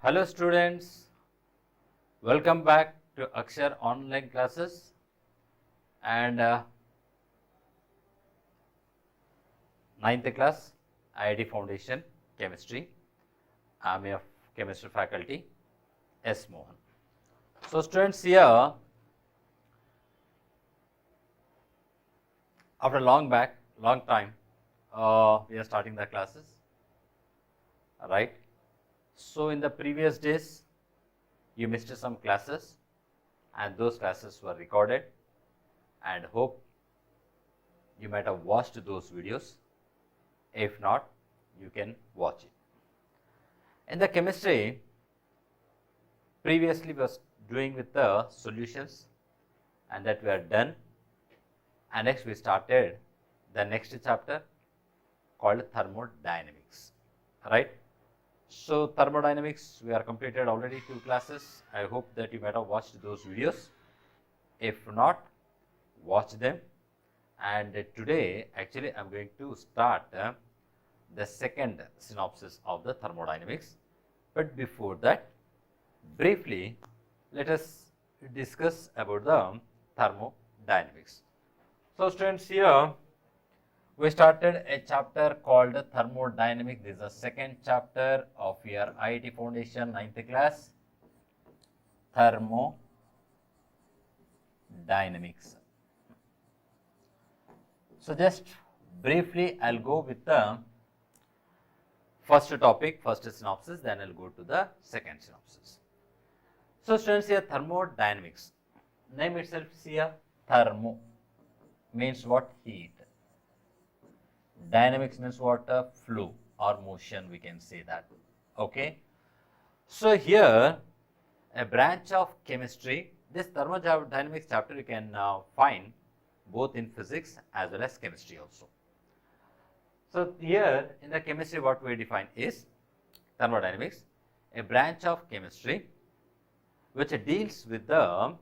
Hello students, welcome back to Akshar online classes and 9th class IIT Foundation Chemistry. I am a chemistry faculty S. Mohan. So students, here after long time we are starting the classes, right? So in the previous days you missed some classes and those classes were recorded, and hope you might have watched those videos. If not, you can watch it. In the chemistry, previously we was doing with the solutions and that we are done, and next we started the next chapter called thermodynamics, right? So thermodynamics, we are completed already 2 classes. I hope that you might have watched those videos. If not, watch them. And today actually I am going to start the second synopsis of the thermodynamics. But before that, briefly let us discuss about the thermodynamics. So students, here we started a chapter called Thermodynamics. This is the second chapter of your IIT Foundation 9th class, Thermodynamics. So just briefly, I'll go with the first topic, first synopsis, then I'll go to the second synopsis. So students, here thermodynamics, name itself here, thermo means what? Heat. Dynamics means what? Flow or motion, we can say that. Okay. So here a branch of chemistry, this thermodynamics chapter you can find both in physics as well as chemistry also. So here in the chemistry what we define is thermodynamics, a branch of chemistry which deals with the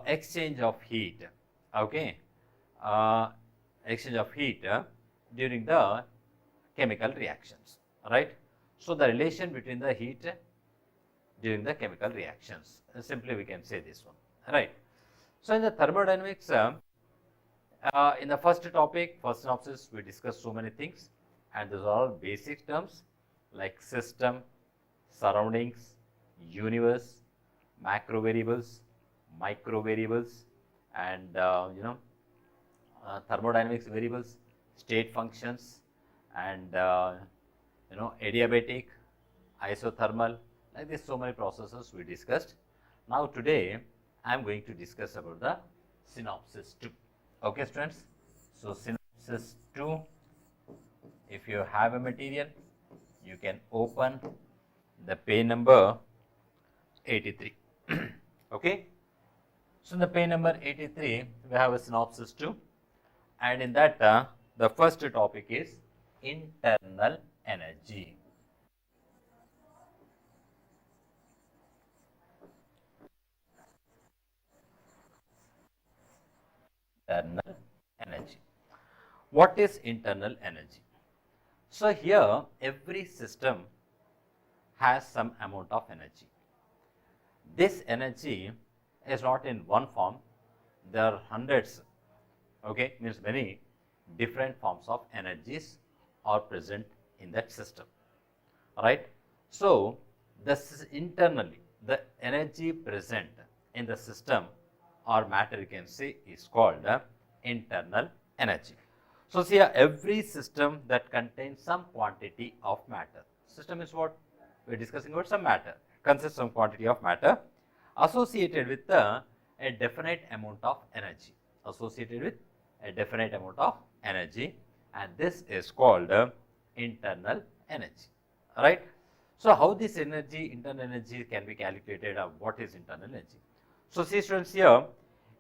exchange of heat. Okay. Exchange of heat during the chemical reactions, right? So the relation between the heat during the chemical reactions, simply we can say this one, right? So in the thermodynamics, in the first topic, first synopsis, we discussed so many things, and those are all basic terms like system, surroundings, universe, macro variables, micro variables, and thermodynamics variables, state functions, and adiabatic, isothermal, like this so many processes we discussed. Now today I am going to discuss about the synopsis 2. Okay students, so synopsis 2, if you have a material you can open the page number 83. Okay, so in the page number 83 we have a synopsis 2, and in that the first topic is internal energy. Internal energy. What is internal energy? So here every system has some amount of energy. This energy is not in one form, there are hundreds, okay, means many different forms of energies are present in that system, right? So this internally the energy present in the system or matter, you can say, is called internal energy. So see, every system that contains some quantity of matter, system is what we are discussing about, some matter, consists some quantity of matter associated with a definite amount of energy, associated with a definite amount of energy, and this is called internal energy, right? So how this energy, internal energy, can be calculated, or what is internal energy? So see students, here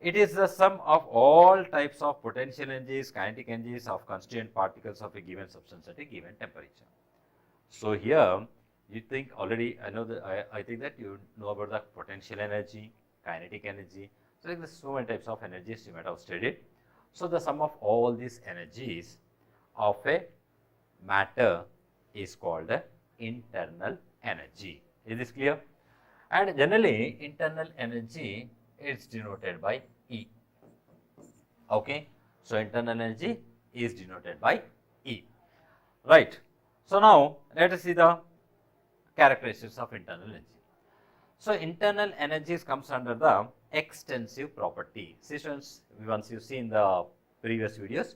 it is the sum of all types of potential energies, kinetic energies of constituent particles of a given substance at a given temperature. So here you think already, I know that I think that you know about the potential energy, kinetic energy. So like there's so many types of energies you might have studied. So the sum of all these energies of a matter is called internal energy. Is this clear? And generally, internal energy is denoted by E. Okay. So, internal energy is denoted by E. Right. So, now let us see the characteristics of internal energy. So, internal energy comes under the extensive property. See students, once you see in the previous videos,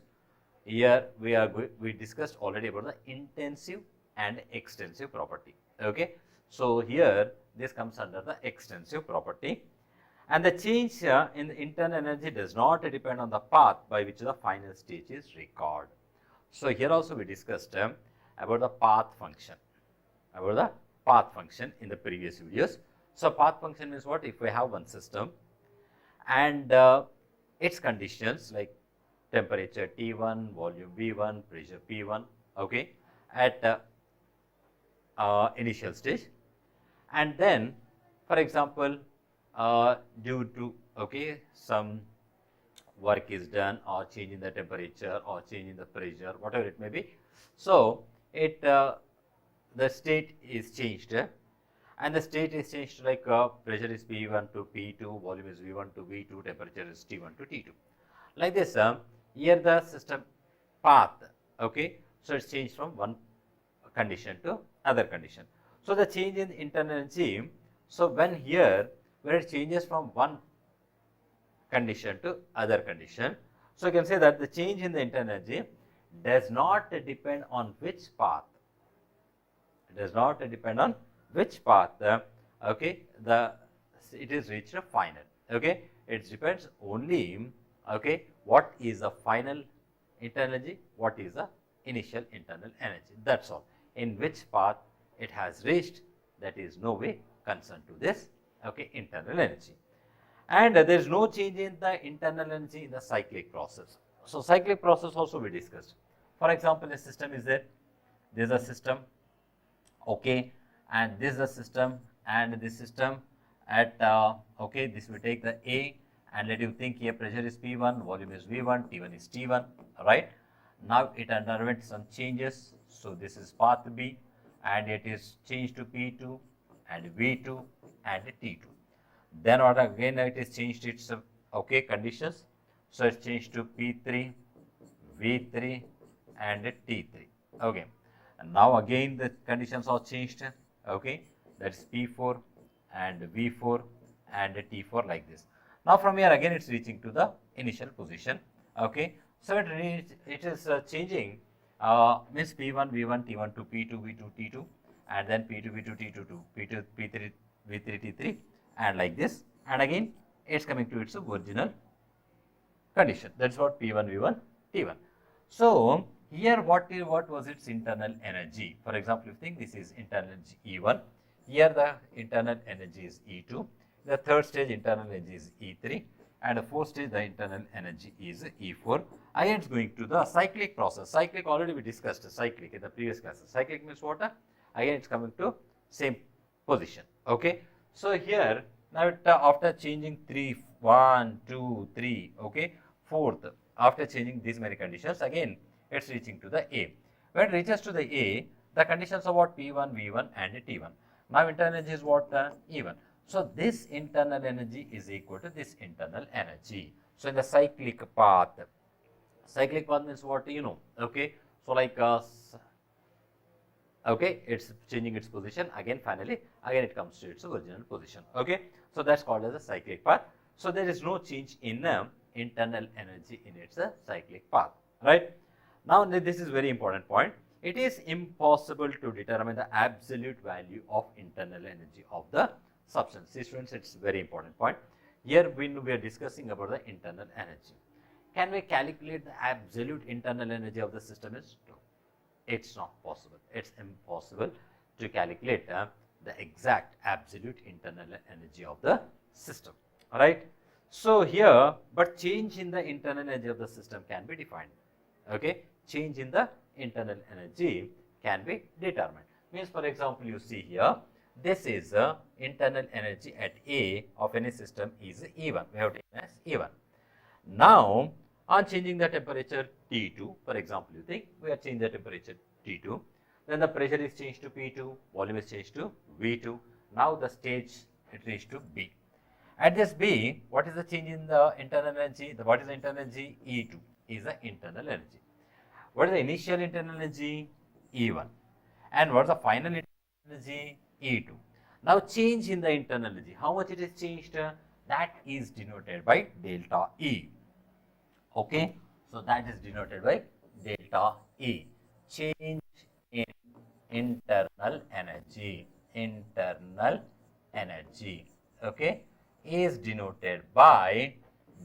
here we discussed already about the intensive and extensive property. Okay. So, here this comes under the extensive property, and the change in the internal energy does not depend on the path by which the final stage is recorded. So, here also we discussed about the path function, in the previous videos. So, path function means what? If we have one system and its conditions like temperature T1, volume V1, pressure P1, okay, at initial stage, and then for example due to some work is done or change in the temperature or change in the pressure, whatever it may be. So, the state is changed, and the state is changed like pressure is P1 to P2, volume is V1 to V2, temperature is T1 to T2. Like this, here the system path, okay. So, it's changed from one condition to other condition. So, the change in internal energy, so when it changes from one condition to other condition, so you can say that the change in the internal energy does not depend on which path. It does not depend on which path, okay, it is reached a final, okay. It depends only, okay, what is the final internal energy, what is the initial internal energy, that's all. In which path it has reached, that is no way concerned to this, okay, internal energy. And there is no change in the internal energy in the cyclic process. So, cyclic process also we discussed. For example, a system is there, this is a system, okay, and this is a system, and this system at okay, this we take the A, and let you think here pressure is P1, volume is V1, T1 is T1, right. Now, it underwent some changes. So, this is path B, and it is changed to P2 and V2 and T2. Then what again it is changed its okay conditions. So, it's changed to P3, V3 and T3, okay. And now again the conditions are changed, okay, that's P4 and V4 and T4 like this. Now, from here again it's reaching to the initial position, okay. So, it is changing means P1, V1, T1 to P2, V2, T2, and then P2, V2, T2 to P2, P3, V3, T3, and like this, and again it's coming to its original condition. That's what P1, V1, T1. So, here what was its internal energy? For example, if you think this is internal energy E1, here the internal energy is E2, the third stage internal energy is E3, and the fourth stage the internal energy is E4. Again it's going to the cyclic process. Cyclic already we discussed cyclic in the previous classes. Cyclic means what? Again it's coming to same position, okay. So, here now after changing 3, 1, 2, 3, okay, fourth, after changing these many conditions, again it's reaching to the A. When it reaches to the A, the conditions are what? P1, V1 and T1. Now, internal energy is what? E1. So, this internal energy is equal to this internal energy. So, in the cyclic path means what, you know, okay. So, like okay, it's changing its position, again finally again it comes to its original position, okay. So, that's called as a cyclic path. So, there is no change in internal energy in its cyclic path, right. Now, this is very important point. It is impossible to determine the absolute value of internal energy of the substance. See students, it's very important point. Here when we are discussing about the internal energy, can we calculate the absolute internal energy of the system? Is no, it's not possible. It's impossible to calculate the exact absolute internal energy of the system, right. So, here but change in the internal energy of the system can be defined, okay. Change in the internal energy can be determined. Means, for example, you see here this is internal energy at A of any system is E1. We have taken as E1. Now, on changing the temperature T2, for example, you think we are changing the temperature T2. then the pressure is changed to P2, volume is changed to V2. Now the stage it reached to B. At this B, what is the change in the internal energy? What is the internal energy? E2 is the internal energy. What is the initial internal energy? E1. And what is the final internal energy? E2. Now change in the internal energy. How much it is changed? That is denoted by delta E. Okay. So that is denoted by delta E. Change in internal energy. Internal energy. Okay. Is denoted by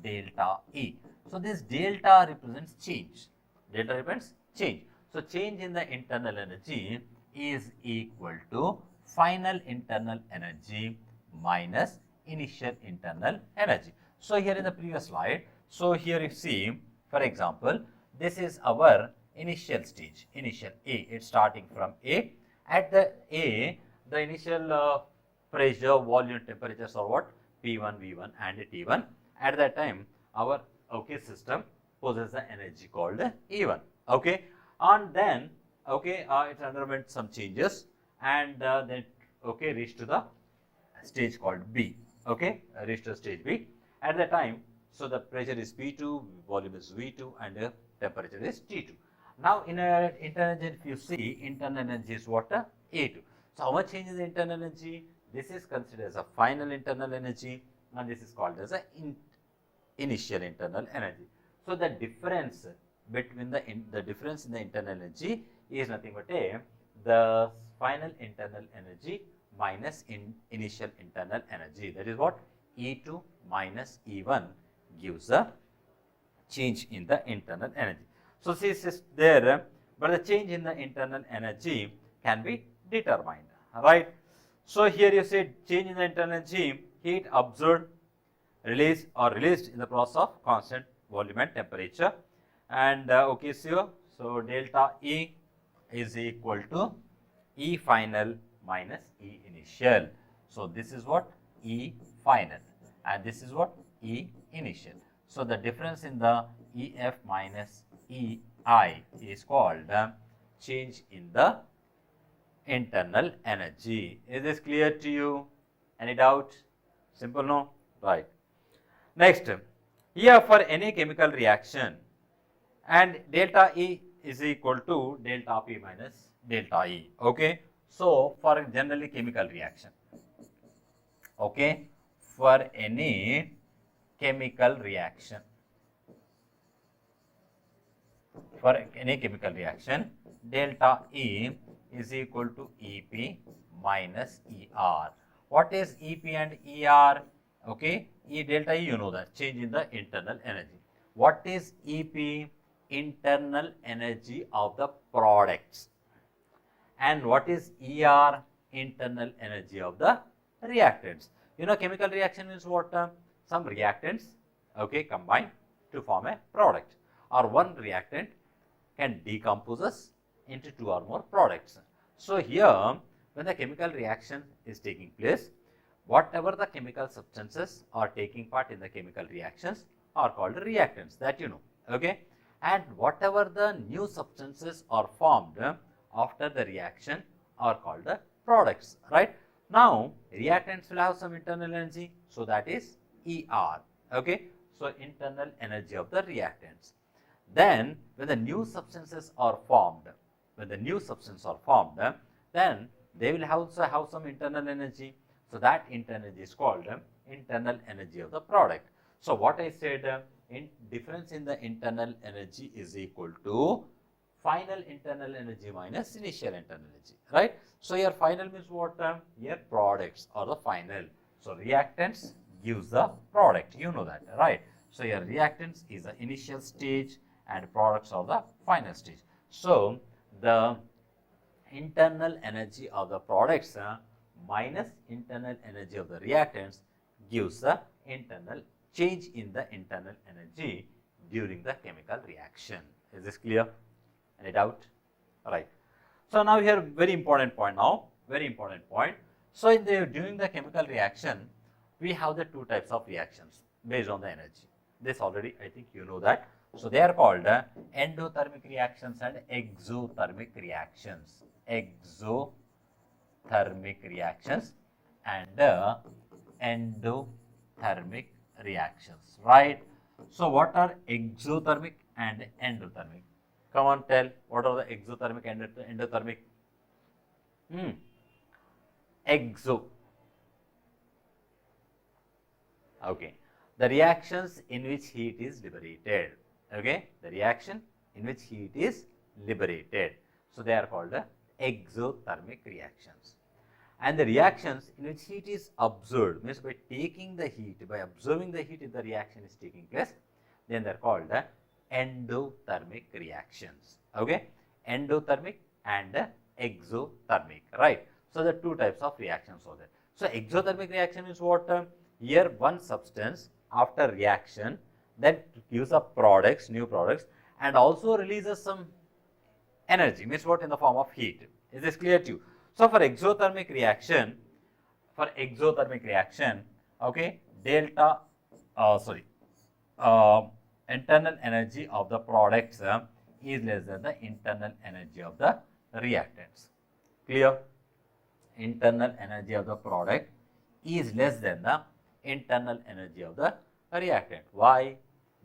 delta E. So this delta represents change. Delta represents change. So change in the internal energy is equal to final internal energy minus initial internal energy. So here in the previous slide, so here you see, for example, this is our initial stage, initial A. It's starting from A. At the A, the initial pressure, volume, temperatures are what? P1, V1 and T1. At that time, our system possesses the energy called E1. Okay, and then it underwent some changes and then reached to the stage called B. Okay, reached to stage B. At that time, so the pressure is P2, volume is V2 and temperature is T2. Now in internal energy, if you see, internal energy is what? A2. So how much change in the internal energy? This is considered as a final internal energy and this is called as a initial internal energy. So the difference between the difference in the internal energy is nothing but the final internal energy minus initial internal energy. That is what? E2 minus E1 gives a change in the internal energy. So this is there, but the change in the internal energy can be determined, right? So here you say change in the internal energy, heat absorbed, released in the process of constant volume and temperature. And so delta E is equal to E final minus E initial. So this is what? E final and this is what? E initial. So the difference in the EF minus EI is called change in the internal energy. Is this clear to you? Any doubt? Simple, no? Right. Next, here for any chemical reaction and delta E is equal to delta P minus delta E. Okay. So for generally chemical reaction, okay, for any chemical reaction, delta E is equal to EP minus ER. What is EP and ER? Okay, delta E, you know that, change in the internal energy. What is EP? Internal energy of the products. And what is ER? Internal energy of the reactants. You know, chemical reaction means what? Some reactants, combine to form a product, or one reactant can decompose us into two or more products. So here, when the chemical reaction is taking place, whatever the chemical substances are taking part in the chemical reactions are called reactants, that you know. Okay, and whatever the new substances are formed after the reaction are called the products, right? Now reactants will have some internal energy, so that is ER. Okay, so internal energy of the reactants. Then when the new substances are formed, then they will also have some internal energy. So that internal energy is called internal energy of the product. So what I said, difference in the internal energy is equal to final internal energy minus initial internal energy, right? So your final means what? Your products or the final. So reactants gives the product, you know that, right? So your reactants is the initial stage and products are the final stage. So the internal energy of the products minus internal energy of the reactants gives the internal change in the internal energy during the chemical reaction. Is this clear? Any doubt? Right. So now here very important point now, very important point. So during the chemical reaction, we have the two types of reactions based on the energy. This already I think you know that. So they are called endothermic reactions and exothermic reactions. Exothermic reactions and endothermic reactions, right? So what are exothermic and endothermic? Come on, tell what are the exothermic and endothermic? Exo. Okay. The reactions in which heat is liberated. Okay. The reaction in which heat is liberated. So they are called the exothermic reactions. And the reactions in which heat is absorbed, means by taking the heat, by observing the heat, if the reaction is taking place, then they are called the endothermic reactions. Okay. Endothermic and exothermic, right? So the two types of reactions are there. So exothermic reaction is what? Here one substance after reaction that gives up products, new products, and also releases some energy, means what, in the form of heat. Is this clear to you? So for exothermic reaction, okay, delta, internal energy of the products is less than the internal energy of the reactants. Clear? Internal energy of the product is less than the internal energy of the reactant. Why?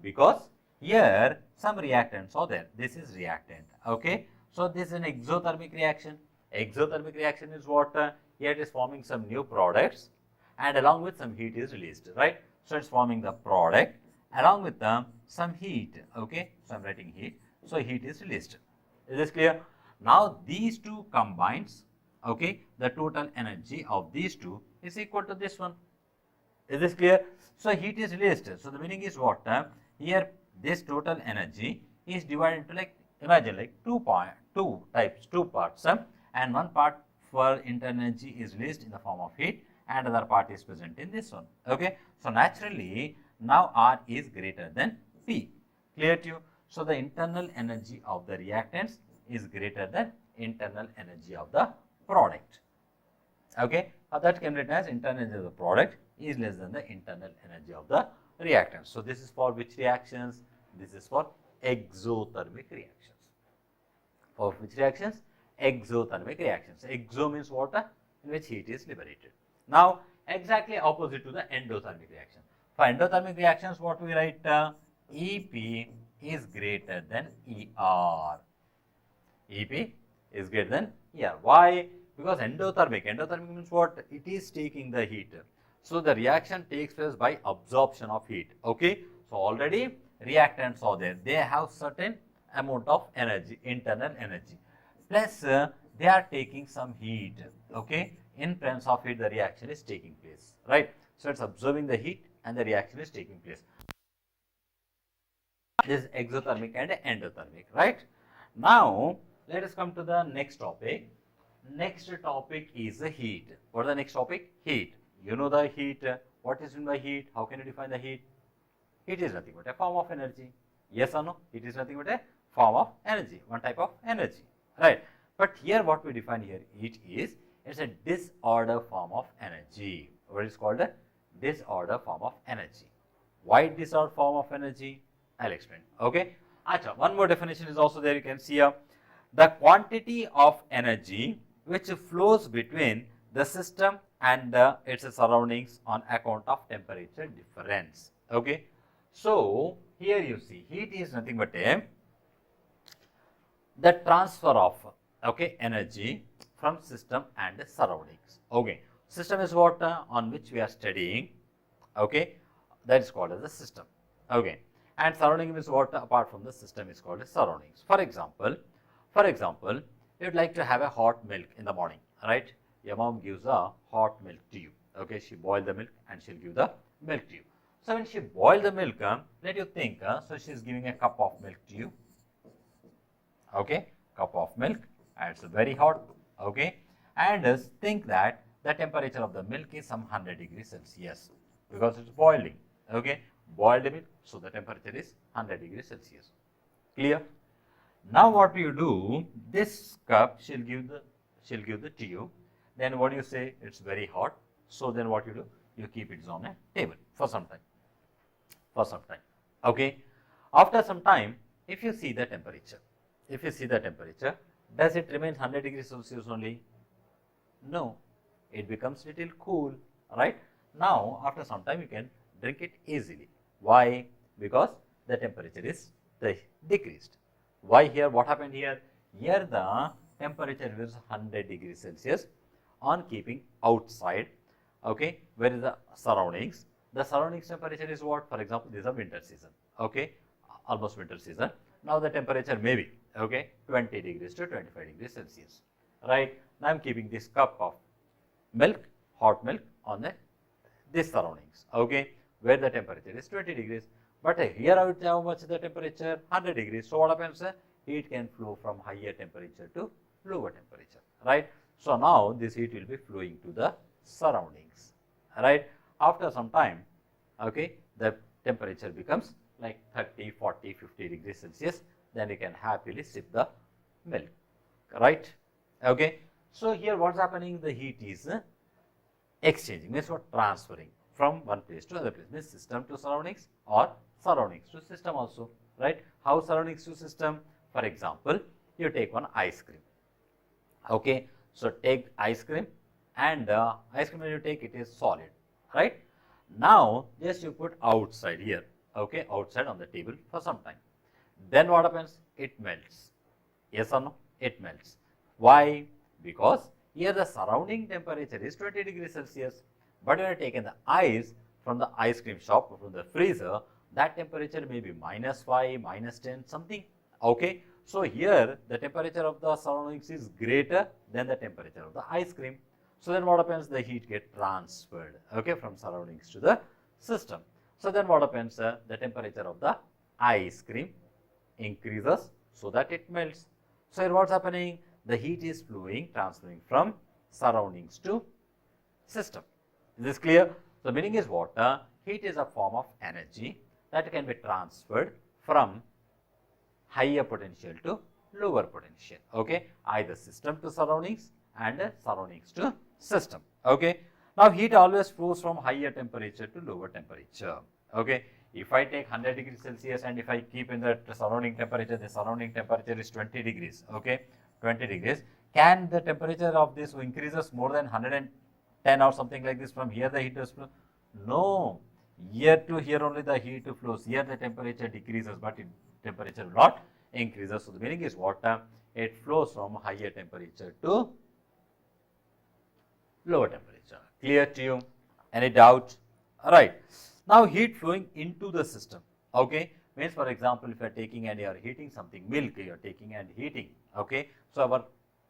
Because here some reactants are there. This is reactant. Okay. So this is an exothermic reaction. Exothermic reaction is what? Here it is forming some new products and along with some heat is released, right? So it's forming the product along with some heat. Okay. So I'm writing heat. So heat is released. Is this clear? Now these two combines. Okay. The total energy of these two is equal to this one. Is this clear? So heat is released. So the meaning is what? Here this total energy is divided into, like, imagine like two parts, and one part for internal energy is released in the form of heat and other part is present in this one. Okay. So naturally now R is greater than P. Clear to you? So the internal energy of the reactants is greater than internal energy of the product. Okay. That can be written as internal energy of the product is less than the internal energy of the reactant. So this is for which reactions? This is for exothermic reactions. For which reactions? Exothermic reactions. Exo means water in which heat is liberated. Now exactly opposite to the endothermic reaction. For endothermic reactions, what we write? EP is greater than ER. EP is greater than ER. Why? Because endothermic means what? It is taking the heat. So the reaction takes place by absorption of heat. Okay. So already reactants are there. They have certain amount of energy, internal energy. Plus they are taking some heat. Okay. In presence of heat, the reaction is taking place. Right. So it's absorbing the heat and the reaction is taking place. This is exothermic and endothermic. Right. Now let us come to the next topic. Next topic is the heat. What is the next topic? Heat. You know the heat. What is meant by heat? How can you define the heat? Heat is nothing but a form of energy. Yes or no? It is nothing but a form of energy, one type of energy, right? But here what we define here, heat is, it's a disorder form of energy. What is called a disorder form of energy. Why disorder form of energy? I'll explain. Okay. Acha, one more definition is also there. You can see here, the quantity of energy which flows between the system and its surroundings on account of temperature difference. Okay. So here you see, heat is nothing but the transfer of energy from system and surroundings. Okay. System is what on which we are studying. Okay. That is called as the system. Okay. And surrounding is what apart from the system is called as surroundings. For example, you would like to have a hot milk in the morning, right? Your mom gives a hot milk to you. Okay, she boils the milk and she'll give the milk to you. So when she boils the milk, let you think, so she's giving a cup of milk to you. Okay, cup of milk and it's very hot. Okay, and think that the temperature of the milk is some 100 degrees Celsius because it's boiling. Okay, boiled milk, so the temperature is 100 degrees Celsius. Clear? Now what you do? This cup she'll give the to you. Then what do you say? It's very hot. So then what you do? You keep it on a table for some time. Okay. After some time, if you see the temperature, does it remain 100 degrees Celsius only? No, it becomes little cool, right? Now, after some time, you can drink it easily. Why? Because the temperature is decreased. Why here? What happened here? Here the temperature is 100 degrees Celsius on keeping outside. Okay, where is the surroundings? The surroundings temperature is what? For example, this is a winter season. Okay, almost winter season. Now the temperature may be, okay, 20 degrees to 25 degrees Celsius. Right? Now I am keeping this cup of milk, hot milk on this surroundings. Okay, where the temperature is 20 degrees. But here how much is the temperature? 100 degrees. So what happens? Heat can flow from higher temperature to lower temperature. Right? So now this heat will be flowing to the surroundings. Right? After some time, okay, the temperature becomes like 30, 40, 50 degrees Celsius. Then you can happily sip the milk. Right? Okay. So here what's happening? The heat is exchanging, means what? Transferring from one place to other place, means system to surroundings or surroundings to system also, right? How surroundings to system? For example, you take one ice cream. Okay, so take ice cream, and ice cream when you take, it is solid, right? Now just you put outside here, okay, outside on the table for some time. Then what happens? It melts. Yes or no? It melts. Why? Because here the surrounding temperature is 20 degrees Celsius. But when you taken the ice from the ice cream shop or from the freezer, that temperature may be -5, -10, something. Okay. So here the temperature of the surroundings is greater than the temperature of the ice cream. So then what happens? The heat get transferred, okay, from surroundings to the system. So then what happens? The temperature of the ice cream increases so that it melts. So here what's happening? The heat is flowing, transferring from surroundings to system. Is this clear? So meaning is what? Heat is a form of energy that can be transferred from higher potential to lower potential. Okay, either system to surroundings and surroundings to system. Okay, now heat always flows from higher temperature to lower temperature. Okay, if I take 100 degrees Celsius and if I keep in the surrounding temperature, the surrounding temperature is 20 degrees. Okay, 20 degrees. Can the temperature of this increases more than 110 or something like this from here the heat does flow? No, here to here only the heat flows. Here the temperature decreases, but temperature will not increases. So the meaning is what? It flows from higher temperature to lower temperature. Clear to you? Any doubt? Alright. Now heat flowing into the system. Okay. Means for example, if you are taking and you are heating something, milk you are taking and heating. Okay. So our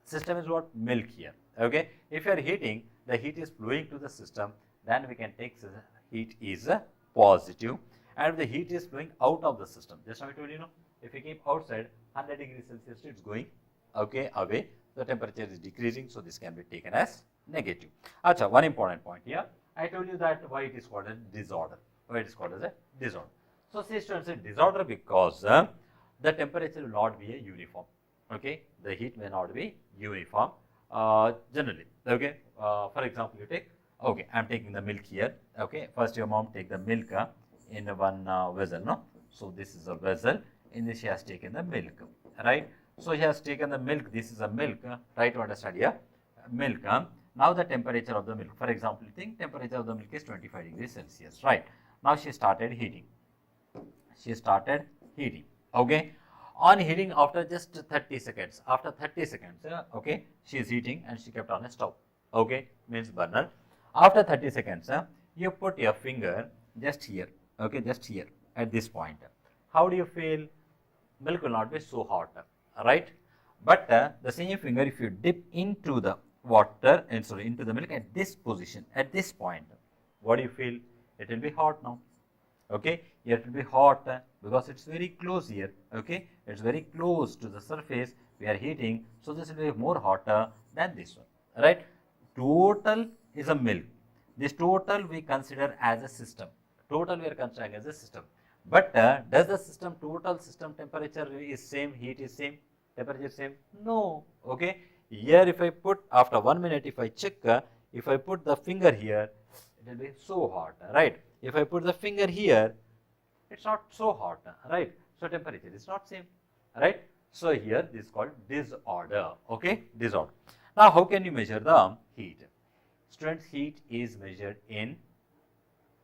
system is what? Milk here. Okay. If you are heating, the heat is flowing to the system, then we can take heat is positive. And if the heat is flowing out of the system, just now I told you, if you keep outside 100 degrees Celsius, it's going okay away. The temperature is decreasing, so this can be taken as negative. Acha, one important point here. I told you that why it is called a disorder. Why it is called as a disorder. So say students, a disorder because the temperature will not be a uniform. Okay, the heat may not be uniform generally. Okay, for example, you take. Okay, I am taking the milk here. Okay, first your mom take the milk in one vessel. No, so this is a vessel. In this she has taken the milk, right? So she has taken the milk. This is a milk. Try to understand here. Milk. Now the temperature of the milk. For example, think temperature of the milk is 25 degrees Celsius, right? Now she started heating. She started heating. Okay. On heating after just 30 seconds. After 30 seconds, okay, she is heating and she kept on a stove. Okay, means burner. After 30 seconds, you put your finger just here. Okay, just here at this point. How do you feel? Milk will not be so hot, right? But the same finger, if you dip into the water and sorry into the milk at this position, at this point, what do you feel? It will be hot now. Okay, here it will be hot because it's very close here. Okay, it's very close to the surface. We are heating, so this will be more hotter than this one, right? Total is a milk. This total we consider as a system. Total we are considering as a system. But does the system total system temperature is same, heat is same, temperature is same? No. Okay. Here if I put after 1 minute, if I check, if I put the finger here, it will be so hot, right? If I put the finger here, it's not so hot, right? So temperature is not same, right? So here this is called disorder, okay, disorder. Now how can you measure the heat? Students, heat is measured in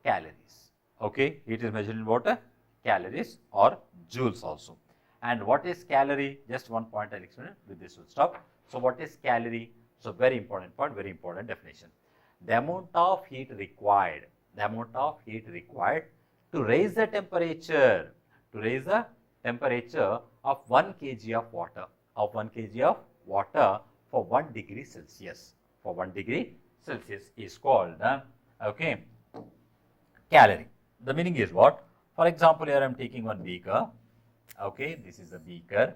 calories, okay, heat is measured in what? Calories or joules also. And what is calorie? Just one point I'll explain it, with this will stop. So what is calorie? So very important point, very important definition. The amount of heat required, the amount of heat required to raise the temperature, of 1 kg of water, for 1 degree Celsius, is called, okay, calorie. The meaning is what? For example, here I am taking one beaker, okay, this is a beaker,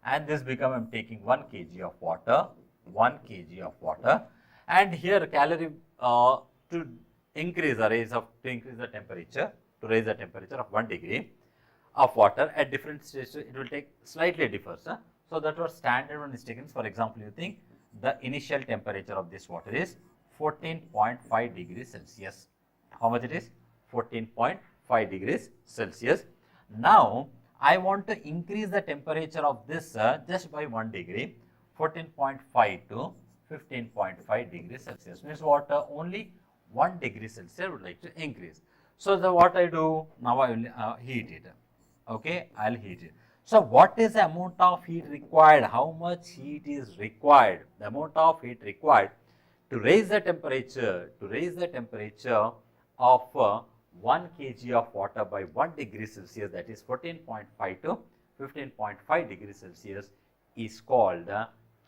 and this beaker I am taking 1 kg of water, and here calorie to increase the temperature, to raise the temperature of 1 degree of water at different stages, it will take slightly differs. So that was standard one is taken. For example, you think the initial temperature of this water is 14.5 degrees Celsius. How much it is? 14.5 degrees Celsius. Now I want to increase the temperature of this just by 1 degree, 14.5 to 15.5 degrees Celsius. Means what? Only 1 degree Celsius would like to increase. So what I do now, I will heat it. Okay, I'll heat it. So what is the amount of heat required? How much heat is required? The amount of heat required to raise the temperature, of 1 kg of water by 1 degree Celsius, that is 14.5 to 15.5 degrees Celsius, is called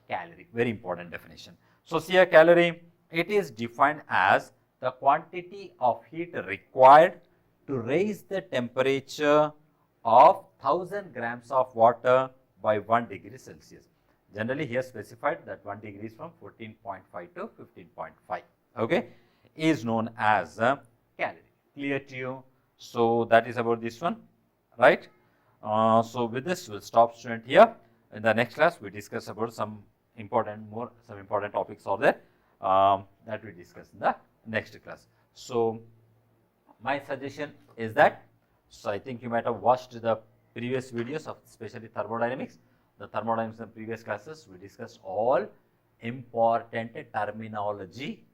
calorie. Very important definition. So see, a calorie, it is defined as the quantity of heat required to raise the temperature of 1000 grams of water by 1 degree Celsius. Generally here specified that 1 degree is from 14.5 to 15.5, okay, is known as calorie. Clear to you? So that is about this one, right? So with this we'll stop, student, here. In the next class we discuss about some important topics are there that we discuss in the next class. So my suggestion is that, so I think you might have watched the previous videos of especially thermodynamics. The thermodynamics in previous classes we discussed all important terminology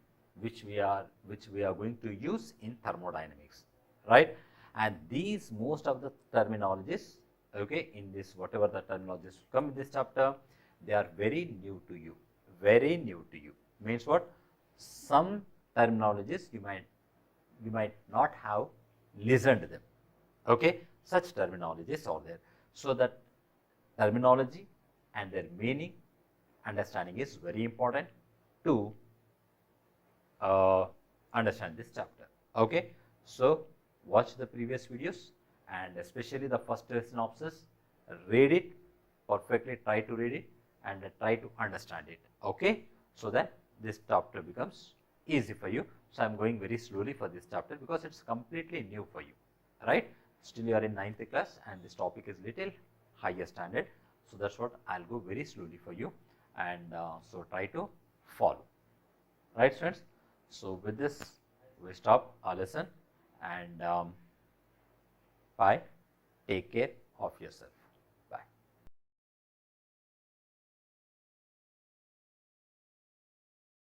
which we are going to use in thermodynamics, right? And these most of the terminologies, okay, in this whatever the terminologies come in this chapter, they are very new to you. Means what? Some terminologies you might not have listened to them. Okay, such terminologies are there. So that terminology and their meaning understanding is very important to understand this chapter. Okay, so watch the previous videos and especially the first synopsis. Read it perfectly. Try to read it and try to understand it. Okay, so that this chapter becomes easy for you. So I am going very slowly for this chapter because it's completely new for you, right? Still you are in 9th class and this topic is little higher standard. So that's what I'll go very slowly for you, and so try to follow, right, students? So with this we stop our lesson, and bye. Take care of yourself.